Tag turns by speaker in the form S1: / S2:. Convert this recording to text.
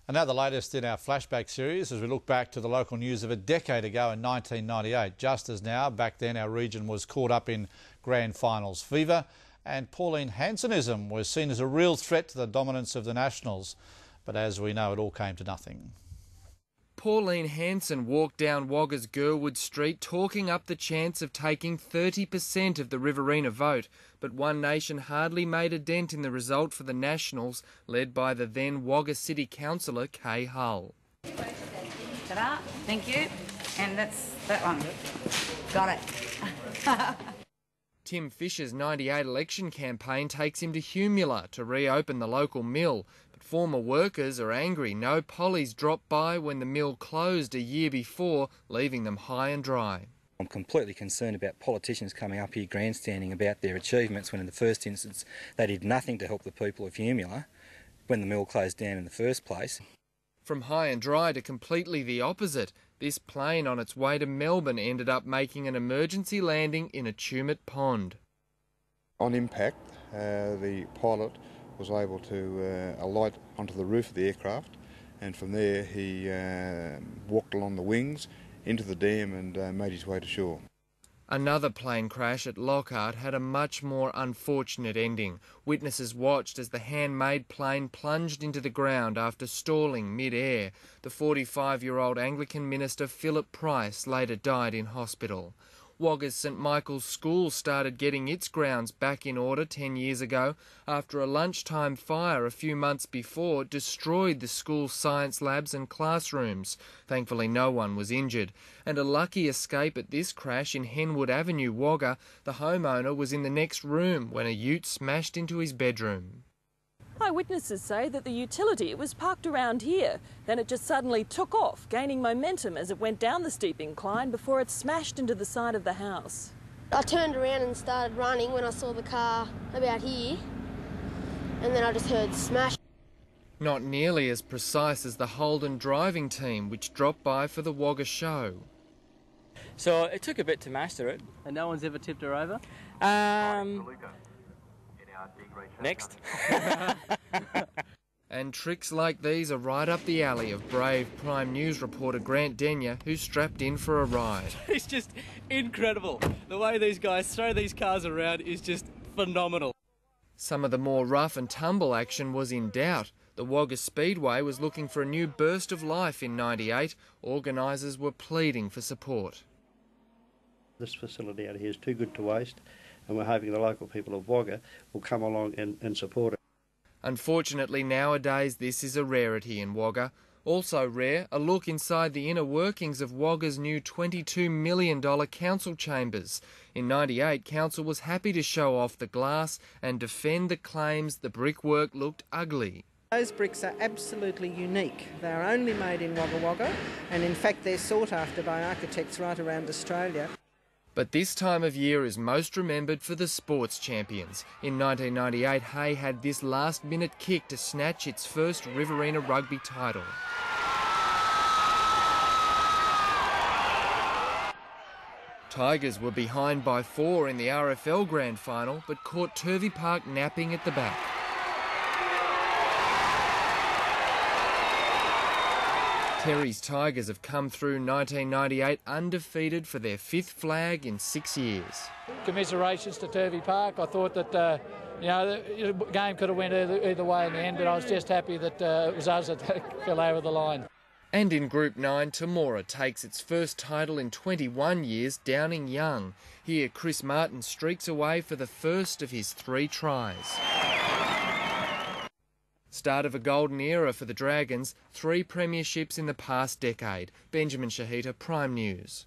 S1: And now the latest in our Flashback series as we look back to the local news of a decade ago in 1998. Just as now, back then our region was caught up in grand finals fever and Pauline Hansonism was seen as a real threat to the dominance of the Nationals. But as we know, it all came to nothing.
S2: Pauline Hanson walked down Wagga's Gurwood Street talking up the chance of taking 30% of the Riverina vote, but One Nation hardly made a dent in the result for the Nationals, led by the then Wagga City Councillor Kay Hull.
S3: Ta-da, thank you. And that's that one. Got it.
S2: Tim Fisher's 98 election campaign takes him to Humula to reopen the local mill, but former workers are angry no pollies dropped by when the mill closed a year before, leaving them high and dry.
S4: I'm completely concerned about politicians coming up here grandstanding about their achievements when in the first instance they did nothing to help the people of Humula when the mill closed down in the first place.
S2: From high and dry to completely the opposite, this plane on its way to Melbourne ended up making an emergency landing in a tumut pond.
S5: On impact, the pilot was able to alight onto the roof of the aircraft, and from there he walked along the wings into the dam and made his way to shore.
S2: Another plane crash at Lockhart had a much more unfortunate ending. Witnesses watched as the handmade plane plunged into the ground after stalling mid-air. The 45-year-old Anglican minister Philip Price later died in hospital. Wagga's St Michael's School started getting its grounds back in order 10 years ago after a lunchtime fire a few months before destroyed the school's science labs and classrooms. Thankfully no one was injured. And a lucky escape at this crash in Henwood Avenue, Wagga. The homeowner was in the next room when a ute smashed into his bedroom.
S6: Eyewitnesses say that the utility was parked around here. Then it just suddenly took off, gaining momentum as it went down the steep incline before it smashed into the side of the house.
S7: I turned around and started running when I saw the car about here, and then I just heard smash.
S2: Not nearly as precise as the Holden driving team, which dropped by for the Wagga show.
S8: So it took a bit to master it.
S9: And no one's ever tipped her over?
S8: Next.
S2: And tricks like these are right up the alley of brave Prime News reporter Grant Denyer, who's strapped in for a ride.
S9: It's just incredible. The way these guys throw these cars around is just phenomenal.
S2: Some of the more rough and tumble action was in doubt. The Wagga Speedway was looking for a new burst of life in '98. Organisers were pleading for support.
S10: This facility out here is too good to waste, and we're hoping the local people of Wagga will come along and support it.
S2: Unfortunately, nowadays this is a rarity in Wagga. Also rare, a look inside the inner workings of Wagga's new $22 million council chambers. In '98, council was happy to show off the glass and defend the claims the brickwork looked ugly.
S11: Those bricks are absolutely unique. They are only made in Wagga Wagga, and in fact they're sought after by architects right around Australia.
S2: But this time of year is most remembered for the sports champions. In 1998, Hay had this last-minute kick to snatch its first Riverina rugby title. Tigers were behind by 4 in the RFL Grand Final, but caught Turvey Park napping at the back. Terry's Tigers have come through 1998 undefeated for their 5th flag in 6 years.
S12: Commiserations to Turvey Park. I thought that the game could have went either way in the end, but I was just happy that it was us that fell over the line.
S2: And in Group 9, Temora takes its first title in 21 years, downing Young. Here, Chris Martin streaks away for the first of his 3 tries. Start of a golden era for the Dragons, 3 premierships in the past decade. Benjamin Shahita, Prime News.